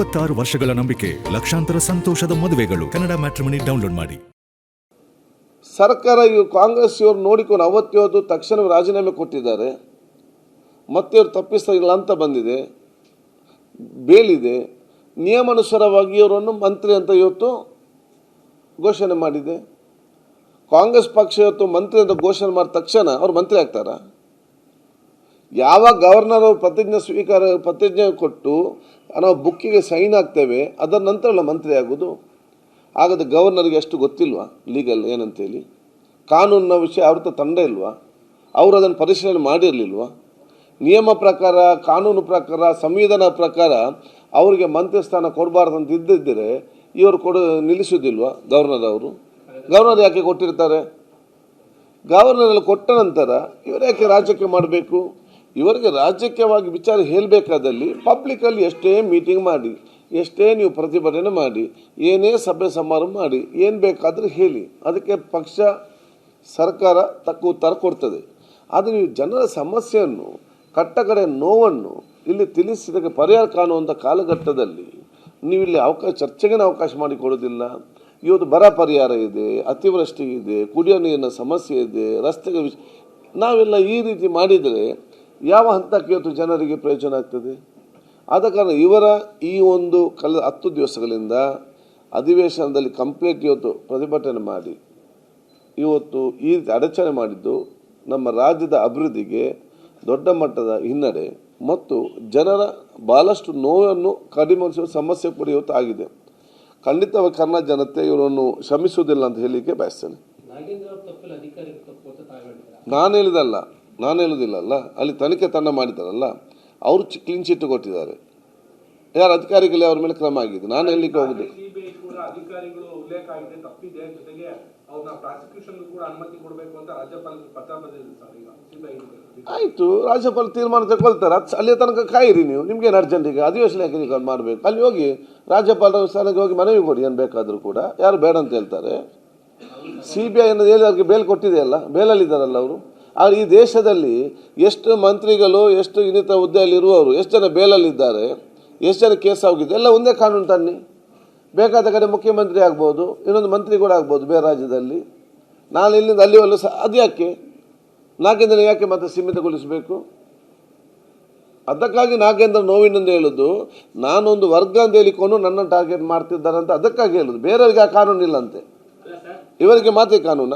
26 ವರ್ಷಗಳ ನಂಬಿಕೆ, ಲಕ್ಷಾಂತರ ಸಂತೋಷದ ಮದುವೆಗಳು. ಕನ್ನಡ ಮ್ಯಾಟ್ರಿಮನಿ ಡೌನ್ಲೋಡ್ ಮಾಡಿ. ಸರ್ಕಾರ ಕಾಂಗ್ರೆಸ್ ಇವರು ನೋಡಿಕೊಂಡು ಅವತ್ತು ತಕ್ಷಣ ರಾಜೀನಾಮೆ ಕೊಟ್ಟಿದ್ದಾರೆ. ಮತ್ತೆ ಇವರು ತಪ್ಪಿಸ್ತಾ ಇಲ್ಲ ಅಂತ ಬಂದಿದೆ, ಬೇಲಿದೆ. ನಿಯಮಾನುಸಾರವಾಗಿ ಇವರನ್ನು ಮಂತ್ರಿ ಅಂತ ಇವತ್ತು ಘೋಷಣೆ ಮಾಡಿದೆ. ಕಾಂಗ್ರೆಸ್ ಪಕ್ಷ ಇವತ್ತು ಮಂತ್ರಿ ಅಂತ ಘೋಷಣೆ ಮಾಡಿದ ತಕ್ಷಣ ಅವ್ರು ಮಂತ್ರಿ ಆಗ್ತಾರಾ? ಯಾವಾಗ ಗವರ್ನರ್ ಅವರು ಪ್ರತಿಜ್ಞೆ ಕೊಟ್ಟು ನಾವು ಬುಕ್ಕಿಗೆ ಸೈನ್ ಆಗ್ತೇವೆ, ಅದರ ನಂತರ ಮಂತ್ರಿ ಆಗೋದು. ಹಾಗಾದ್ರೆ ಗವರ್ನರ್ಗೆ ಅಷ್ಟು ಗೊತ್ತಿಲ್ವಾ ಲೀಗಲ್ ಏನಂತೇಳಿ? ಕಾನೂನಿನ ವಿಷಯ ಅವ್ರ ತಂಡ ಇಲ್ವಾ? ಅವರು ಅದನ್ನು ಪರಿಶೀಲನೆ ಮಾಡಿರಲಿಲ್ವಾ? ನಿಯಮ ಪ್ರಕಾರ, ಕಾನೂನು ಪ್ರಕಾರ, ಸಂವಿಧಾನ ಪ್ರಕಾರ ಅವರಿಗೆ ಮಂತ್ರಿ ಸ್ಥಾನ ಕೊಡಬಾರ್ದು ಅಂತ ಇದ್ದಿದ್ದರೆ ಇವರು ನಿಲ್ಲಿಸೋದಿಲ್ವಾ ಗವರ್ನರ್ ಅವರು? ಗವರ್ನರ್ ಯಾಕೆ ಕೊಟ್ಟಿರ್ತಾರೆ? ಗವರ್ನರ್ ಕೊಟ್ಟ ನಂತರ ಇವರು ಯಾಕೆ ರಾಜ್ಯಕ್ಕೆ ಮಾಡಬೇಕು? ಇವರಿಗೆ ರಾಜಕೀಯವಾಗಿ ವಿಚಾರ ಹೇಳಬೇಕಾದಲ್ಲಿ ಪಬ್ಲಿಕಲ್ಲಿ ಎಷ್ಟೇ ಮೀಟಿಂಗ್ ಮಾಡಿ, ಎಷ್ಟೇ ನೀವು ಪ್ರತಿಭಟನೆ ಮಾಡಿ, ಏನೇ ಸಭೆ ಸಮಾರಂಭ ಮಾಡಿ, ಏನು ಬೇಕಾದರೂ ಹೇಳಿ, ಅದಕ್ಕೆ ಪಕ್ಷ ಸರ್ಕಾರ ತಕ್ಕ ಉತ್ತರ ಕೊಡ್ತದೆ. ಆದರೆ ನೀವು ಜನರ ಸಮಸ್ಯೆಯನ್ನು, ಕಟ್ಟಕಡೆ ನೋವನ್ನು ಇಲ್ಲಿ ತಿಳಿಸಿದಕ್ಕೆ ಪರಿಹಾರ ಕಾಣುವಂಥ ಕಾಲಘಟ್ಟದಲ್ಲಿ ನೀವು ಇಲ್ಲಿ ಚರ್ಚೆಗೆ ಅವಕಾಶ ಮಾಡಿಕೊಡೋದಿಲ್ಲ. ಇವತ್ತು ಬರ ಪರಿಹಾರ ಇದೆ, ಅತಿವೃಷ್ಟಿ ಇದೆ, ಕುಡಿಯೋ ನೀರಿನ ಸಮಸ್ಯೆ ಇದೆ, ರಸ್ತೆಗೆ ನಾವೆಲ್ಲ ಈ ರೀತಿ ಮಾಡಿದರೆ ಯಾವ ಹಂತಕ್ಕೆ ಇವತ್ತು ಜನರಿಗೆ ಪ್ರಯೋಜನ ಆಗ್ತದೆ? ಆದ ಕಾರಣ ಇವರ ಈ ಒಂದು 10 ದಿವಸಗಳಿಂದ ಅಧಿವೇಶನದಲ್ಲಿ ಕಂಪ್ಲೀಟ್ ಇವತ್ತು ಪ್ರತಿಭಟನೆ ಮಾಡಿ ಇವತ್ತು ಈ ರೀತಿ ಅಡಚಣೆ ಮಾಡಿದ್ದು ನಮ್ಮ ರಾಜ್ಯದ ಅಭಿವೃದ್ಧಿಗೆ ದೊಡ್ಡ ಮಟ್ಟದ ಹಿನ್ನಡೆ ಮತ್ತು ಜನರ ಬಹಳಷ್ಟು ನೋವನ್ನು ಕಡಿಮೆಗೊಳಿಸುವ ಸಮಸ್ಯೆ ಕೂಡ ಇವತ್ತು ಆಗಿದೆ. ಖಂಡಿತವಾಗಿ ಕರ್ನಾಟಕ ಜನತೆ ಇವರನ್ನು ಶ್ರಮಿಸುವುದಿಲ್ಲ ಅಂತ ಹೇಳಲಿಕ್ಕೆ ಬಯಸ್ತೇನೆ. ನಾನು ಹೇಳುವುದಿಲ್ಲಲ್ಲ, ಅಲ್ಲಿ ತನಿಖೆ ತಂಡ ಮಾಡಿದ್ದಾರಲ್ಲ, ಅವರು ಕ್ಲೀನ್ ಚಿಟ್ ಕೊಟ್ಟಿದ್ದಾರೆ. ಯಾರು ಅಧಿಕಾರಿಗಳೇ ಅವ್ರ ಮೇಲೆ ಕ್ರಮ ಆಗಿದೆ. ನಾನು ಹೇಳಲಿಕ್ಕೆ ಹೋಗುದು ಆಯ್ತು, ರಾಜ್ಯಪಾಲ ತೀರ್ಮಾನ ತಗೊಳ್ತಾರೆ. ಅಲ್ಲಿ ತನಕ ಕಾಯಿರಿ ನೀವು. ನಿಮ್ಗೇನು ಅರ್ಜೆಂಟ್? ಈಗ ಅಧಿವೇಶನ ಯಾಕೆ ಮಾಡಬೇಕು? ಅಲ್ಲಿ ಹೋಗಿ ರಾಜ್ಯಪಾಲರ ಸ್ಥಾನಕ್ಕೆ ಹೋಗಿ ಮನವಿ ಕೊಡಿ, ಏನು ಬೇಕಾದರೂ ಕೂಡ. ಯಾರು ಬೇಡ ಅಂತ ಹೇಳ್ತಾರೆ? CBI ಅನ್ನೋದು ಹೇಳಿ ಅವ್ರಿಗೆ ಬೇಲ್ ಕೊಟ್ಟಿದೆಯಲ್ಲ, ಬೇಲಲ್ಲಿದ್ದಾರಲ್ಲ ಅವರು. ಆದರೆ ಈ ದೇಶದಲ್ಲಿ ಎಷ್ಟು ಮಂತ್ರಿಗಳು, ಎಷ್ಟು ಇನ್ನಿತರ ಹುದ್ದೆಯಲ್ಲಿರುವವರು, ಎಷ್ಟು ಜನ ಬೇಲಲ್ಲಿದ್ದಾರೆ, ಎಷ್ಟು ಜನ ಕೇಸ್ ಆಗಿದೆ, ಎಲ್ಲ ಒಂದೇ ಕಾನೂನು ತನ್ನಿ. ಬೇಕಾದ ಕಡೆ ಮುಖ್ಯಮಂತ್ರಿ ಆಗ್ಬೋದು, ಇನ್ನೊಂದು ಮಂತ್ರಿ ಕೂಡ ಆಗ್ಬೋದು ಬೇರೆ ರಾಜ್ಯದಲ್ಲಿ. ನಾನು ಇಲ್ಲಿಂದ ಅಲ್ಲಿವಲ್ಲ ಅದು ಯಾಕೆ 4 ದಿನ ಯಾಕೆ ಮತ್ತೆ ಸೀಮಿತಗೊಳಿಸಬೇಕು? ಅದಕ್ಕಾಗಿ ನಾಗೇಂದ್ರ ನೋವಿನಿಂದ ಹೇಳೋದು, ನಾನೊಂದು ವರ್ಗ ಅಂತ ಹೇಳಿಕೊಂಡು ನನ್ನ ಟಾರ್ಗೆಟ್ ಮಾಡ್ತಿದ್ದಾರೆ ಅಂತ ಅದಕ್ಕಾಗಿ ಹೇಳೋದು. ಬೇರೆಯವ್ರಿಗೆ ಆ ಕಾನೂನು ಇಲ್ಲಂತೆ, ಇವರಿಗೆ ಮಾತ್ರ ಕಾನೂನ.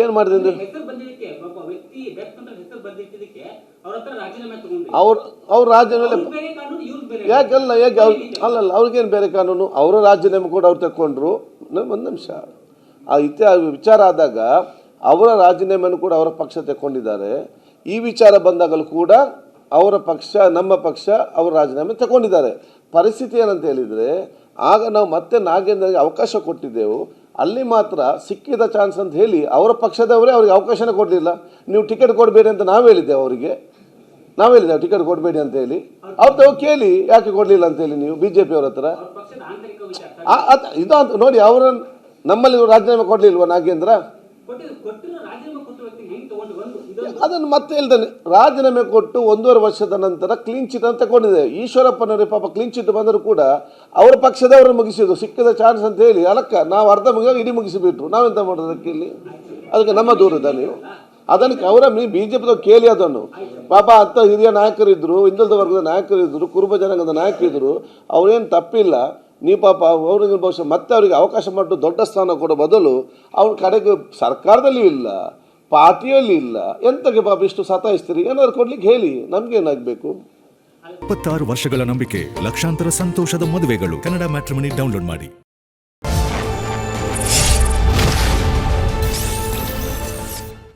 ಏನ್ ಮಾಡಿದ್ರೆ ಅವ್ರ ರಾಜೀನಾಮೆ ಯಾಕೆಲ್ಲ ಹೇಗೆ ಅಲ್ಲಲ್ಲ, ಅವ್ರಿಗೇನು ಬೇರೆ ಕಾನೂನು? ಅವರ ರಾಜೀನಾಮೆ ಕೂಡ ಅವ್ರು ತಗೊಂಡ್ರು. ಒಂದು ನಿಮಿಷ, ಆ ವಿಚಾರ ಆದಾಗ ಅವರ ರಾಜೀನಾಮೆಯನ್ನು ಕೂಡ ಅವರ ಪಕ್ಷ ತಗೊಂಡಿದ್ದಾರೆ. ಈ ವಿಚಾರ ಬಂದಾಗಲೂ ಕೂಡ ಅವರ ಪಕ್ಷ, ನಮ್ಮ ಪಕ್ಷ ಅವರ ರಾಜೀನಾಮೆ ತಗೊಂಡಿದ್ದಾರೆ. ಪರಿಸ್ಥಿತಿ ಏನಂತ ಹೇಳಿದರೆ, ಆಗ ನಾವು ಮತ್ತೆ ನಾಗೇಂದ್ರಗೆ ಅವಕಾಶ ಕೊಟ್ಟಿದ್ದೆವು. ಅಲ್ಲಿ ಮಾತ್ರ ಸಿಕ್ಕಿದ ಚಾನ್ಸ್ ಅಂತ ಹೇಳಿ ಅವರ ಪಕ್ಷದವರೇ ಅವ್ರಿಗೆ ಅವಕಾಶನೇ ಕೊಡಲಿಲ್ಲ. ನೀವು ಟಿಕೆಟ್ ಕೊಡಬೇಡಿ ಅಂತ ನಾವು ಹೇಳಿದ್ದೆವು ಅವರಿಗೆ. ಟಿಕೆಟ್ ಕೊಡಬೇಡಿ ಅಂತ ಹೇಳಿ. ಅವ್ರದ್ದು ಕೇಳಿ ಯಾಕೆ ಕೊಡಲಿಲ್ಲ ಅಂತ ಹೇಳಿ ನೀವು BJP ಅವ್ರ ಹತ್ರ. ಇದು ಅಂತ ನೋಡಿ, ಅವರ ನಮ್ಮಲ್ಲಿ ರಾಜೀನಾಮೆ ಕೊಡಲಿಲ್ವ ನಾಗೇಂದ್ರ? ಅದನ್ನು ಮತ್ತೆ ಹೇಳ್ತಾನೆ, ರಾಜೀನಾಮೆ ಕೊಟ್ಟು 1.5 ವರ್ಷದ ನಂತರ ಕ್ಲೀನ್ ಚಿಟ್ ಅಂತ ತಗೊಂಡಿದೆ. ಈಶ್ವರಪ್ಪನವರೇ ಪಾಪ ಕ್ಲೀನ್ ಚಿಟ್ ಬಂದರೂ ಕೂಡ ಅವರ ಪಕ್ಷದವರು ಮುಗಿಸಿದ್ರು, ಸಿಕ್ಕಿದ ಚಾನ್ಸ್ ಅಂತ ಹೇಳಿ. ಅಲಕ್ಕ ನಾವು ಅರ್ಧ ಇಡೀ ಮುಗಿಸಿಬಿಟ್ರು. ನಾವೆಂತ ಮಾಡೋದಕ್ಕೆ ಇಲ್ಲಿ? ಅದಕ್ಕೆ ನಮ್ಮ ದೂರದ ನೀವು ಅದಕ್ಕೆ ಅವರ BJP ಕೇಳಿ ಅದನ್ನು. ಪಾಪ ಅಂತ ಹಿರಿಯ ನಾಯಕರಿದ್ರು, ಹಿಂದುಳಿದ ವರ್ಗದ ನಾಯಕರಿದ್ರು, ಕುರುಬ ಜನಾಂಗದ ನಾಯಕರಿದ್ರು, ಅವ್ರೇನು ತಪ್ಪಿಲ್ಲ. ನೀವು ಪಾಪ ಅವ್ರಿಗೆ ಬಹುಶಃ ಮತ್ತೆ ಅವರಿಗೆ ಅವಕಾಶ ಮಾಡಿಟ್ಟು ದೊಡ್ಡ ಸ್ಥಾನ ಕೊಡೋ ಬದಲು ಅವ್ರ ಕಡೆಗೆ ಸರ್ಕಾರದಲ್ಲಿ ಇಲ್ಲ, ಪಾರ್ಟಿಯಲ್ಲಿ ಇಲ್ಲ, ಎಂತಕ್ಕೆ ಪಾಪ ಇಷ್ಟು ಸತಾಯಿಸ್ತೀರಿ? ಏನಾದ್ರು ಕೊಡ್ಲಿಕ್ಕೆ ಹೇಳಿ, ನಮ್ಗೇನಾಗಬೇಕು? 26 ವರ್ಷಗಳ ನಂಬಿಕೆ, ಲಕ್ಷಾಂತರ ಸಂತೋಷದ ಮದುವೆಗಳು. ಕನ್ನಡ ಮ್ಯಾಟ್ರಿಮನಿ ಡೌನ್ಲೋಡ್ ಮಾಡಿ.